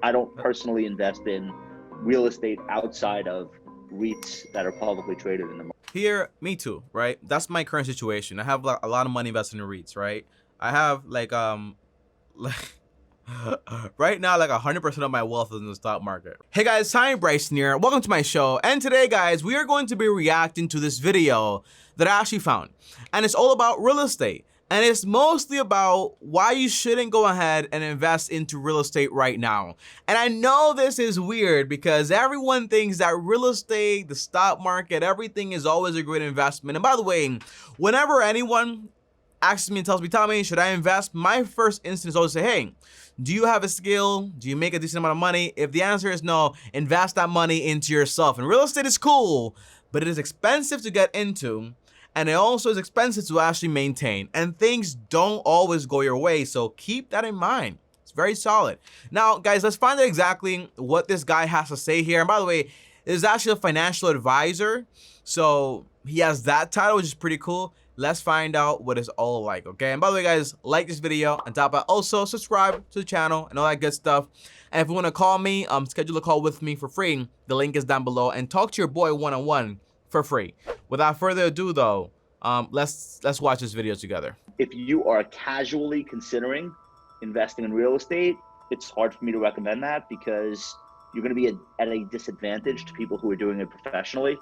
I don't personally invest in real estate outside of REITs that are publicly traded in the market. Here, me too, right? That's my current situation. I have a lot of money invested in REITs, right? I have like right now, like 100% of my wealth is in the stock market. Hey guys, hi, Bryson here. Welcome to my show. And today, guys, we are going to be reacting to this video that I actually found. And it's all about real estate. And it's mostly about why you shouldn't go ahead and invest into real estate right now. And I know this is weird because everyone thinks that real estate, the stock market, everything is always a great investment. And by the way, whenever anyone asks me and tells me, Tommy, should I invest? My first instinct is always say, hey, do you have a skill? Do you make a decent amount of money? If the answer is no, invest that money into yourself. And real estate is cool, but it is expensive to get into. And it also is expensive to actually maintain. And things don't always go your way, so keep that in mind. It's very solid. Now, guys, let's find out exactly what this guy has to say here. And by the way, this is actually a financial advisor. So he has that title, which is pretty cool. Let's find out what it's all like, okay? And by the way, guys, like this video. On top of that, also subscribe to the channel and all that good stuff. And if you want to call me, schedule a call with me for free. The link is down below. And talk to your boy one-on-one for free. Without further ado, though, let's watch this video together. If you are casually considering investing in real estate, it's hard for me to recommend that because you're going to be at a disadvantage to people who are doing it professionally.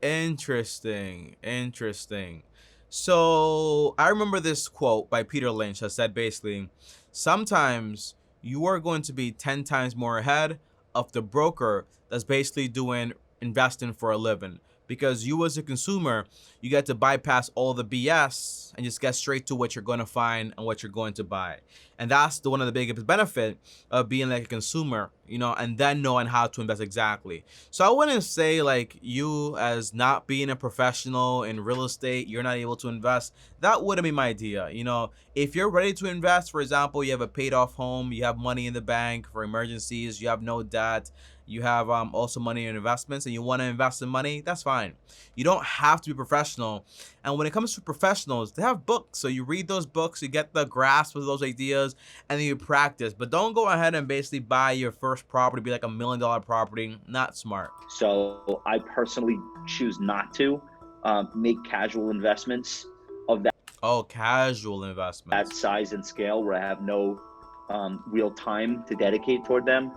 Interesting. So I remember this quote by Peter Lynch that said basically, sometimes you are going to be 10 times more ahead of the broker that's basically doing investing for a living, because you as a consumer, you get to bypass all the BS and just get straight to what you're going to find and what you're going to buy. And that's one of the biggest benefit of being like a consumer, you know, and then knowing how to invest exactly. So I wouldn't say like you as not being a professional in real estate, you're not able to invest. That wouldn't be my idea. You know, if you're ready to invest, for example, you have a paid off home, you have money in the bank for emergencies, you have no debt, you have also money in investments, and you want to invest in money, that's fine. You don't have to be professional. And when it comes to professionals, they have books. So you read those books, you get the grasp of those ideas, and then you practice. But don't go ahead and basically buy your first property, be like $1 million property. Not smart. So I personally choose not to make casual investments of that. Oh, casual investments. That size and scale where I have no real time to dedicate toward them.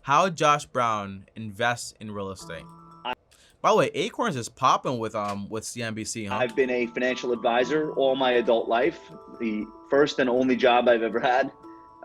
How Josh Brown invests in real estate. By the way, ACORN is popping with CNBC, huh? I've been a financial advisor all my adult life. The first and only job I've ever had.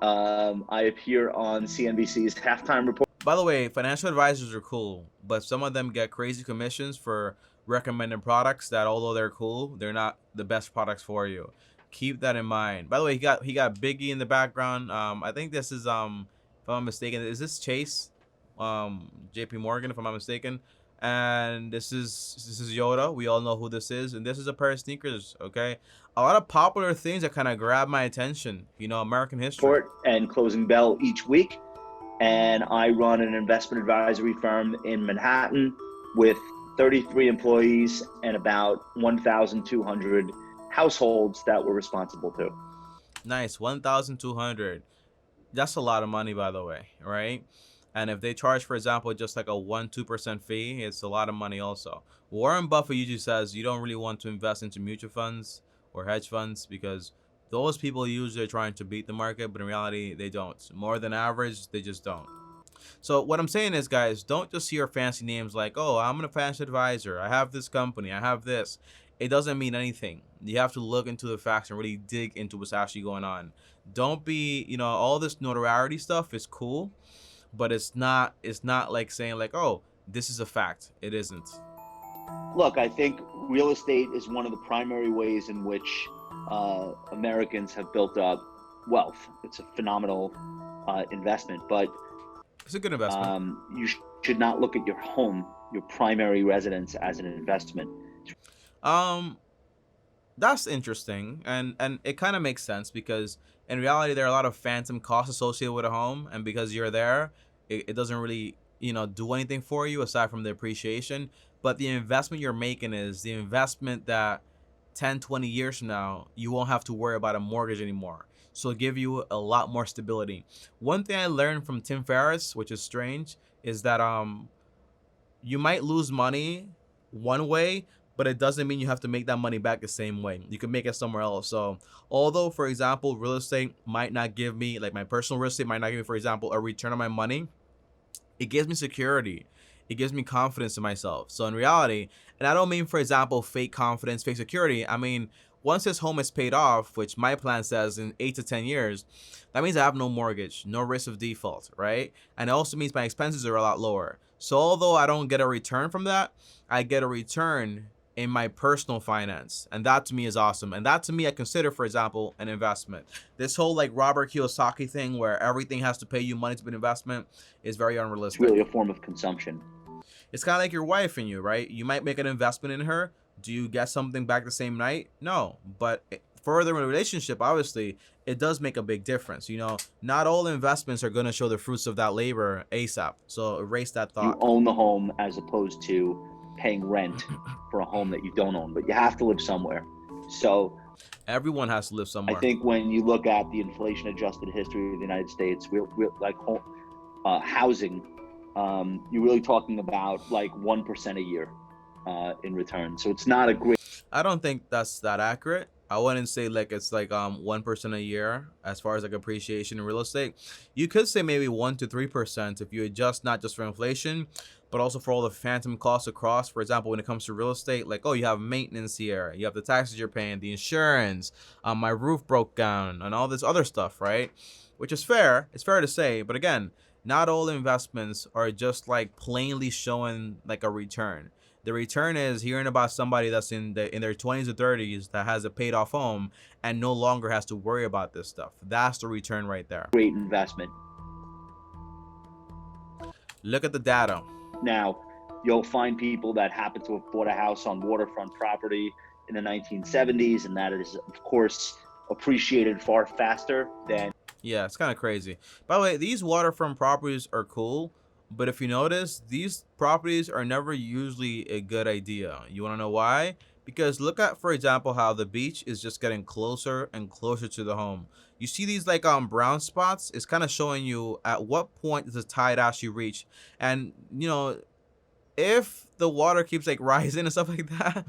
I appear on CNBC's halftime report. By the way, financial advisors are cool, but some of them get crazy commissions for recommending products that, although they're cool, they're not the best products for you. Keep that in mind. By the way, he got Biggie in the background. I think this is if I'm not mistaken, is this Chase, JP Morgan, if I'm not mistaken. And this is Yoda. We all know who this is. And this is a pair of sneakers, okay? A lot of popular things that kind of grab my attention, you know, American history. And closing bell each week. And I run an investment advisory firm in Manhattan with 33 employees and about 1,200 households that we're responsible to. Nice, 1,200. That's a lot of money, by the way, right? And if they charge, for example, just like a 1-2% fee, it's a lot of money also. Warren Buffett usually says you don't really want to invest into mutual funds or hedge funds because those people usually are trying to beat the market, but in reality, they don't. More than average, they just don't. So what I'm saying is, guys, don't just hear fancy names like, oh, I'm a financial advisor, I have this company, I have this. It doesn't mean anything. You have to look into the facts and really dig into what's actually going on. Don't be, you know, all this notoriety stuff is cool, but it's not like saying like, oh, this is a fact. It isn't. Look, I think real estate is one of the primary ways in which Americans have built up wealth. It's a phenomenal investment, but it's a good investment. You should not look at your home, your primary residence, as an investment. That's interesting, and it kind of makes sense because in reality there are a lot of phantom costs associated with a home, and because you're there, it doesn't really, you know, do anything for you aside from the appreciation. But the investment you're making is the investment that 10-20 years from now you won't have to worry about a mortgage anymore. so it'll give you a lot more stability. One thing I learned from Tim Ferriss, which is strange, is that you might lose money one way, but it doesn't mean you have to make that money back the same way. You can make it somewhere else. So although, for example, real estate might not give me, like my personal real estate might not give me, for example, a return on my money, it gives me security. It gives me confidence in myself. So in reality, and I don't mean, for example, fake confidence, fake security. I mean, once this home is paid off, which my plan says in 8 to 10 years, that means I have no mortgage, no risk of default, right? And it also means my expenses are a lot lower. So although I don't get a return from that, I get a return in my personal finance. And that to me is awesome. And that to me, I consider, for example, an investment. This whole like Robert Kiyosaki thing where everything has to pay you money to be an investment is very unrealistic. It's really a form of consumption. It's kind of like your wife and you, right? You might make an investment in her. Do you get something back the same night? No. But further in a relationship, obviously, it does make a big difference. You know, not all investments are going to show the fruits of that labor ASAP. So erase that thought. You own the home as opposed to paying rent for a home that you don't own, but you have to live somewhere. So everyone has to live somewhere. I think when you look at the inflation adjusted history of the United States, we're like housing, you're really talking about like 1% a year in return. So it's not a great. I don't think that's that accurate. I wouldn't say like it's like 1% a year as far as like appreciation in real estate. You could say maybe 1 to 3% if you adjust not just for inflation, but also for all the phantom costs across. For example, when it comes to real estate, like, oh, you have maintenance here, you have the taxes you're paying, the insurance, my roof broke down, and all this other stuff, right? Which is fair. It's fair to say, but again, not all investments are just like plainly showing like a return. The return is hearing about somebody that's in their 20s or 30s that has a paid off home and no longer has to worry about this stuff. That's the return right there. Great investment. Look at the data. Now, you'll find people that happen to have bought a house on waterfront property in the 1970s, and that is, of course, appreciated far faster than. Yeah, it's kind of crazy. By the way, these waterfront properties are cool. But if you notice, these properties are never usually a good idea. You want to know why? Because look at, for example, how the beach is just getting closer and closer to the home. You see these like brown spots? It's kind of showing you at what point does the tide actually reach. And, you know, if the water keeps like rising and stuff like that,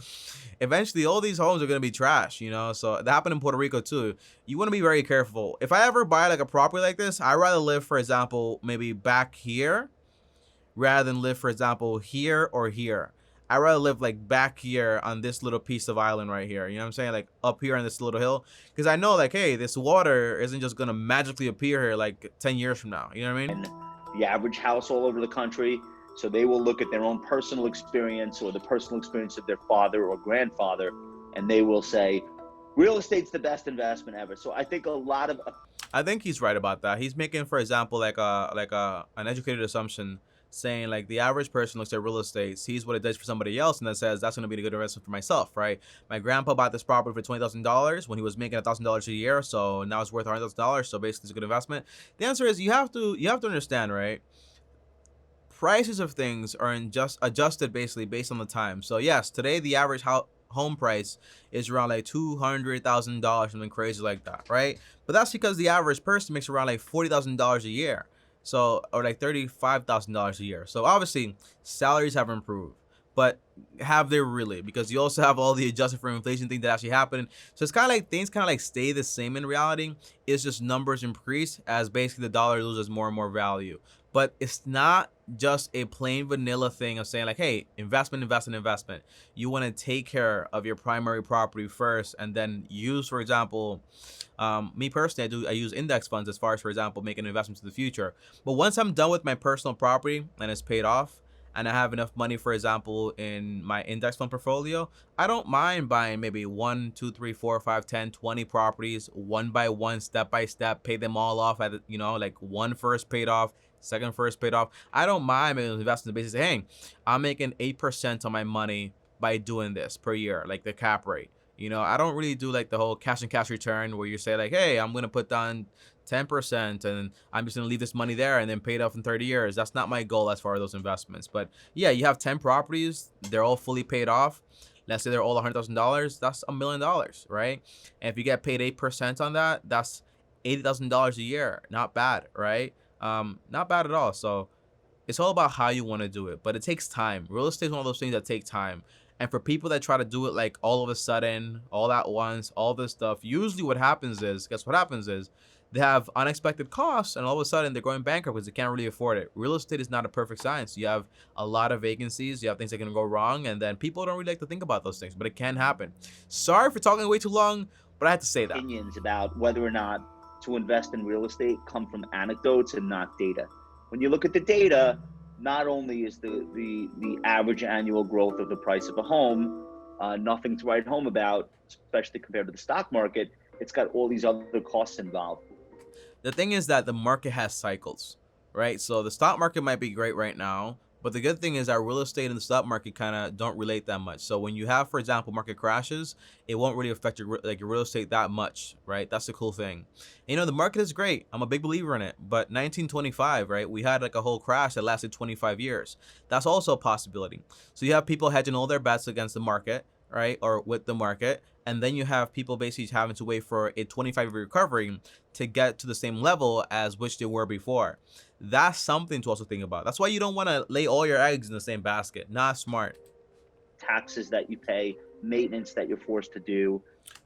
eventually all these homes are going to be trash, you know? So that happened in Puerto Rico too. You want to be very careful. If I ever buy like a property like this, I'd rather live, for example, maybe back here rather than live, for example, here or here. I'd rather live like back here on this little piece of island right here. You know what I'm saying? Like up here on this little hill. Because I know like, hey, this water isn't just going to magically appear here like 10 years from now. You know what I mean? The average house all over the country. So they will look at their own personal experience or the personal experience of their father or grandfather, and they will say, real estate's the best investment ever. So I think I think he's right about that. He's making, for example, an educated assumption, saying like the average person looks at real estate, sees what it does for somebody else, and then says that's going to be a good investment for myself, right? My grandpa bought this property for $20,000 when he was making $1,000 a year, so now it's worth $100,000. So basically, it's a good investment. The answer is you have to understand, right? Prices of things are adjusted basically based on the time. So yes, today the average home price is around like $200,000, something crazy like that, right? But that's because the average person makes around like $40,000 a year. So, or like $35,000 a year. So obviously salaries have improved, but have they really? Because you also have all the adjusted for inflation thing that actually happened. So it's kind of like things kind of like stay the same in reality. It's just numbers increase as basically the dollar loses more and more value. But it's not just a plain vanilla thing of saying like, hey, investment. You want to take care of your primary property first and then use, for example, me personally, I use index funds as far as, for example, making investments in the future. But once I'm done with my personal property and it's paid off and I have enough money, for example, in my index fund portfolio, I don't mind buying maybe 1, 2, 3, 4, 5, 10, 20 properties, one by one, step by step, pay them all off at, you know, like one first paid off, second first paid off. I don't mind investing in the basis. Hey, I'm making 8% on my money by doing this per year, like the cap rate. You know, I don't really do like the whole cash and cash return where you say like, hey, I'm going to put down 10% and I'm just going to leave this money there and then pay it off in 30 years. That's not my goal as far as those investments. But yeah, you have 10 properties. They're all fully paid off. Let's say they're all $100,000. That's $1 million, right? And if you get paid 8% on that, that's $80,000 a year. Not bad, right? Not bad at all. So it's all about how you want to do it, but it takes time. Real estate is one of those things that take time. And for people that try to do it like all of a sudden, all at once, all this stuff, usually what happens is, guess what happens is, they have unexpected costs and all of a sudden they're going bankrupt because they can't really afford it. Real estate is not a perfect science. You have a lot of vacancies, you have things that can go wrong, and then people don't really like to think about those things, but it can happen. Sorry for talking way too long, but I had to say that. Opinions about whether or not to invest in real estate come from anecdotes and not data. When you look at the data, not only is the average annual growth of the price of a home nothing to write home about, especially compared to the stock market, it's got all these other costs involved. The thing is that the market has cycles, right? So the stock market might be great right now, but the good thing is that real estate and the stock market kind of don't relate that much. So when you have, for example, market crashes, it won't really affect your real estate that much, right? That's the cool thing. You know, the market is great. I'm a big believer in it. But 1925, right? We had like a whole crash that lasted 25 years. That's also a possibility. So you have people hedging all their bets against the market, right? Or with the market. And then you have people basically having to wait for a 25-year recovery to get to the same level as which they were before. That's something to also think about. That's why you don't want to lay all your eggs in the same basket. Not smart. Taxes that you pay, maintenance that you're forced to do,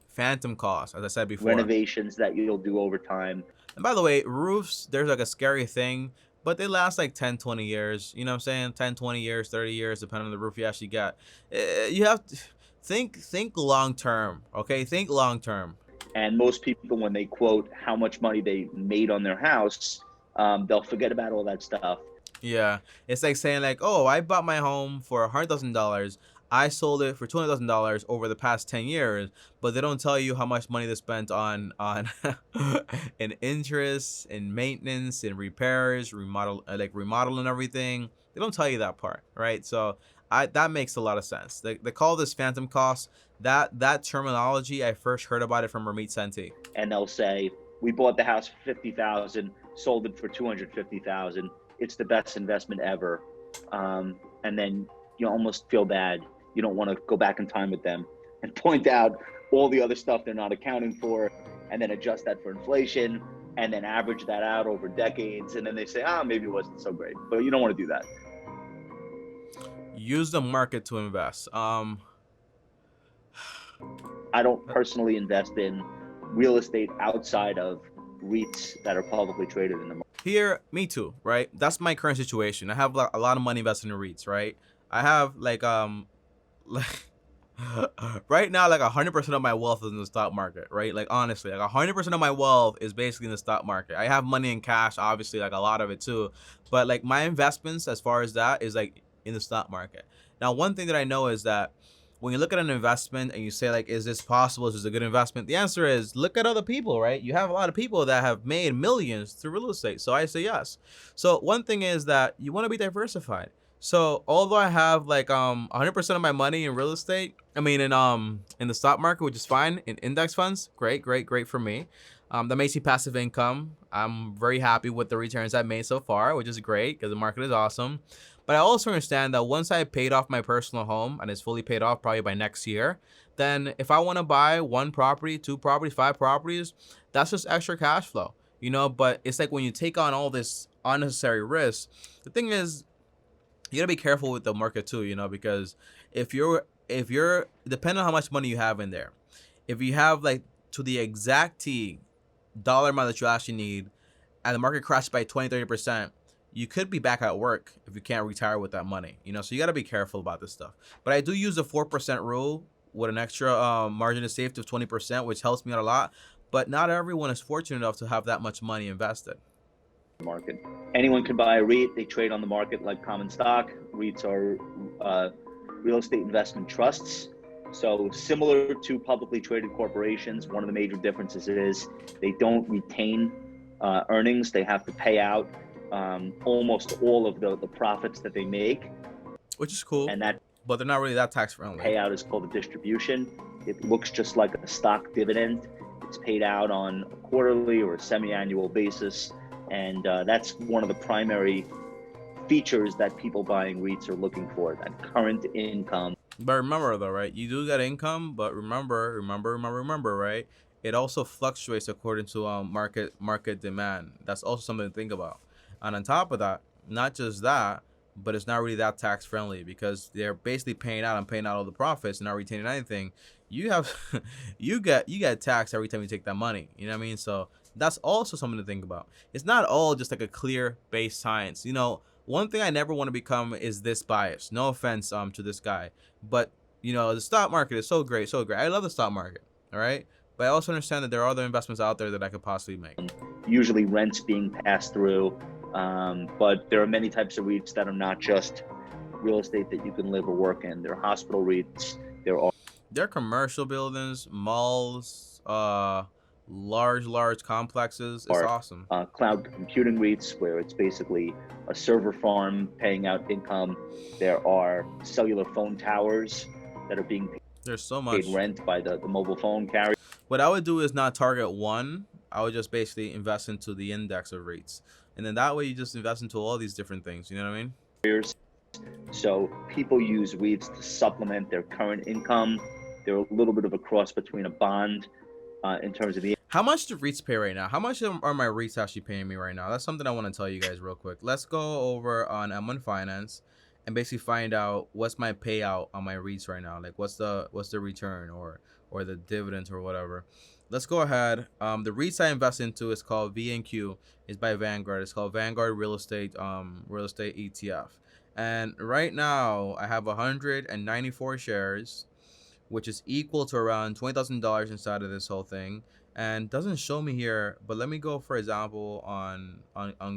phantom costs, as I said before, renovations that you'll do over time. And by the way, roofs, there's like a scary thing, but they last like 10, 20 years. You know what I'm saying? 10, 20 years, 30 years, depending on the roof you actually got. You have to think long term, okay? Think long term. And most people, when they quote how much money they made on their house, they'll forget about all that stuff. Yeah, it's like saying like, oh, I bought my home for $100,000. I sold it for $200,000 over the past 10 years, but they don't tell you how much money they spent on in interest, in maintenance, in repairs, remodeling everything. They don't tell you that part, right? So that makes a lot of sense. They call this phantom costs. That terminology, I first heard about it from Ramit Sethi. And they'll say, we bought the house for $50,000, sold it for $250,000. It's the best investment ever. And then you almost feel bad. You don't want to go back in time with them and point out all the other stuff they're not accounting for, and then adjust that for inflation, and then average that out over decades. And then they say, maybe it wasn't so great, but you don't want to do that. Use the market to invest. I don't personally invest in real estate outside of REITs that are publicly traded in the market. Here, me too, right? That's my current situation. I have a lot of money invested in REITs, right? I have like right now, like 100% of my wealth is in the stock market, right? Like honestly, like 100% of my wealth is basically in the stock market. I have money in cash, obviously, like a lot of it too, but like my investments, as far as that, is like in the stock market. Now, one thing that I know is that when you look at an investment and you say like, is this possible? Is this a good investment? The answer is look at other people, right? You have a lot of people that have made millions through real estate. So I say yes. So one thing is that you want to be diversified. So although I have like 100% of my money in real estate, I mean in the stock market, which is fine, in index funds, great for me. That makes you passive income. I'm very happy with the returns I've made so far, which is great because the market is awesome. But I also understand that once I paid off my personal home and it's fully paid off probably by next year, then if I want to buy 1 property, 2 properties, 5 properties, that's just extra cash flow, you know. But it's like when you take on all this unnecessary risk, the thing is, you gotta be careful with the market too, you know, because if you're depending on how much money you have in there, if you have like to the exact dollar amount that you actually need and the market crashes by 20-30%, you could be back at work if you can't retire with that money, you know. So you got to be careful about this stuff. But I do use the 4% rule with an extra margin of safety of 20%, which helps me out a lot. But not everyone is fortunate enough to have that much money invested. Market. Anyone can buy a REIT. They trade on the market like common stock. REITs are real estate investment trusts. So similar to publicly traded corporations, one of the major differences is they don't retain earnings. They have to pay out almost all of the profits that they make, which is cool, and that, but they're not really that tax friendly. Payout is called a distribution. It looks just like a stock dividend. It's paid out on a quarterly or a semi-annual basis, and that's one of the primary features that people buying REITs are looking for, that current income. But remember though, right, you do get income, but remember, right, it also fluctuates according to market demand. That's also something to think about. And on top of that, not just that, but it's not really that tax friendly because they're basically paying out and paying out all the profits and not retaining anything. You have you get taxed every time you take that money. You know what I mean? So that's also something to think about. It's not all just like a clear base science. You know, one thing I never want to become is this bias. No offense to this guy, but you know, the stock market is so great, so great. I love the stock market. All right. But I also understand that there are other investments out there that I could possibly make. Usually rents being passed through, but there are many types of REITs that are not just real estate that you can live or work in. There are hospital REITs. There are commercial buildings, malls, large complexes. It's awesome. Cloud computing REITs, where it's basically a server farm paying out income. There are cellular phone towers that are being There's so much paid rent by the mobile phone carrier. What I would do is not target one. I would just basically invest into the index of REITs. And then that way you just invest into all these different things. You know what I mean? So people use REITs to supplement their current income. They're a little bit of a cross between a bond in terms of the... How much do REITs pay right now? How much are my REITs actually paying me right now? That's something I want to tell you guys real quick. Let's go over on M1 Finance and basically find out what's my payout on my REITs right now. Like what's the return or the dividends or whatever. Let's go ahead. The REITs I invest into is called VNQ. It's by Vanguard. It's called Vanguard Real Estate ETF. And right now I have 194 shares, which is equal to around $20,000 inside of this whole thing. And doesn't show me here, but let me go, for example, on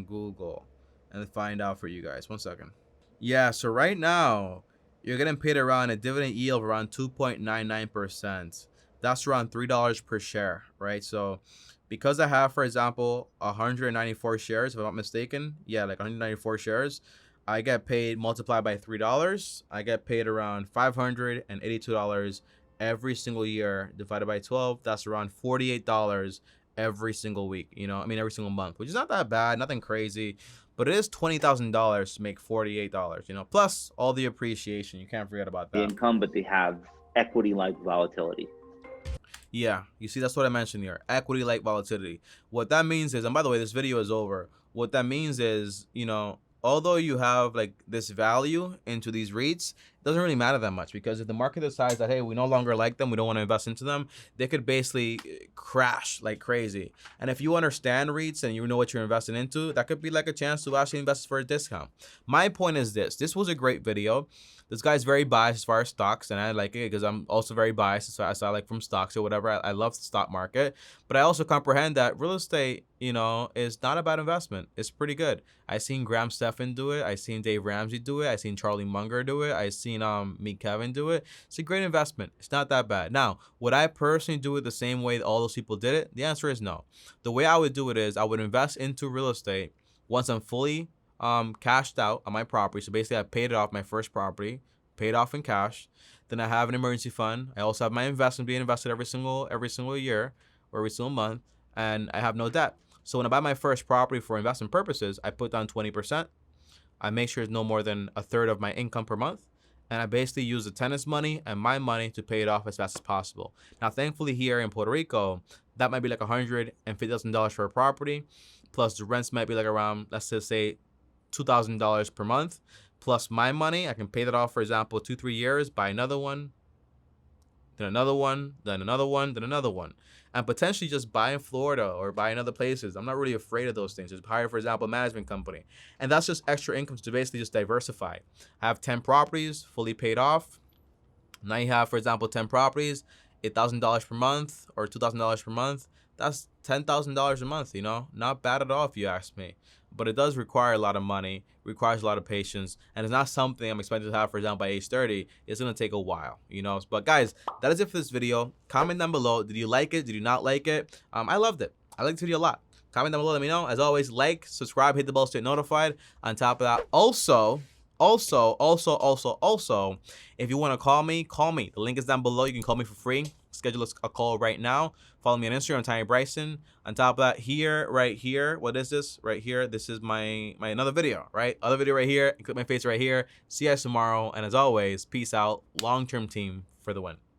Google and find out for you guys. 1 second. Yeah, so right now you're getting paid around a dividend yield of around 2.99%. That's around $3 per share, right? So because I have, for example, 194 shares, if I'm not mistaken, yeah, like 194 shares, I get paid multiplied by $3. I get paid around $582 every single year divided by 12. That's around $48 every single week, you know, I mean, every single month, which is not that bad, nothing crazy, but it is $20,000 to make $48, you know, plus all the appreciation. You can't forget about that. The income, but they have equity-like volatility. Yeah, you see, that's what I mentioned here, equity-like volatility. What that means is, and by the way, this video is over. What that means is, you know, although you have like this value into these REITs, it doesn't really matter that much, because if the market decides that, hey, we no longer like them, we don't want to invest into them, they could basically crash like crazy. And if you understand REITs and you know what you're investing into, that could be like a chance to actually invest for a discount. My point is this was a great video. This guy's very biased as far as stocks, and I like it because I'm also very biased as I like from stocks or whatever. I love the stock market, but I also comprehend that real estate, you know, is not a bad investment. It's pretty good. I seen Graham Stephan do it. I seen Dave Ramsey do it. I seen Charlie Munger do it. I seen Meet Kevin do it. It's a great investment. It's not that bad. Now, would I personally do it the same way that all those people did it? The answer is no. The way I would do it is I would invest into real estate once I'm fully cashed out on my property. So basically I paid it off, my first property, paid off in cash. Then I have an emergency fund. I also have my investment being invested every single year or every single month, and I have no debt. So when I buy my first property for investment purposes, I put down 20%. I make sure it's no more than a third of my income per month. And I basically use the tenant's money and my money to pay it off as fast as possible. Now, thankfully here in Puerto Rico, that might be like $150,000 for a property, plus the rents might be like around, let's just say, $2,000 per month, plus my money. I can pay that off, for example, 2-3 years, buy another one, then another one, then another one, then another one, and potentially just buy in Florida or buy in other places. I'm not really afraid of those things. Just hire, for example, a management company, and that's just extra income to basically just diversify. I have 10 properties fully paid off. Now you have, for example, 10 properties, $8,000 per month or $2,000 per month. That's $10,000 a month, you know, not bad at all if you ask me. But it does require a lot of money, requires a lot of patience, and it's not something I'm expected to have, for example, by age 30. It's going to take a while, you know. But guys, that is it for this video. Comment down below. Did you like it? Did you not like it? I loved it. I liked this video a lot. Comment down below. Let me know. As always, like, subscribe, hit the bell to get notified. On top of that, also, if you want to call me, call me. The link is down below. You can call me for free. Schedule a call right now. Follow me on Instagram, Tiny Bryson. On top of that, here, right here, what is this? Right here, this is my another video, right? Other video right here. Click my face right here. See you guys tomorrow. And as always, peace out. Long-term team for the win.